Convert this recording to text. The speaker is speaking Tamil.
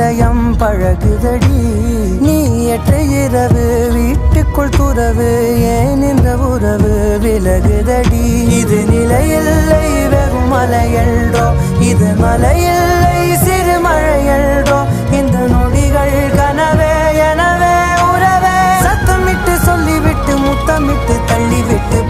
இதயம் பழகுதடி நீ ஏற்ற இரவு வீட்டுக்குள் துறவு ஏன் இந்த உறவு விலகுதடி இது நிலையில்லை வெறும் மலையல்றோ இது மலையில்லை சிறு மழையல்றோ இந்த நொடிகள் கனவே எனவே உறவே சத்தமிட்டு சொல்லிவிட்டு முத்தமிட்டு தள்ளிவிட்டு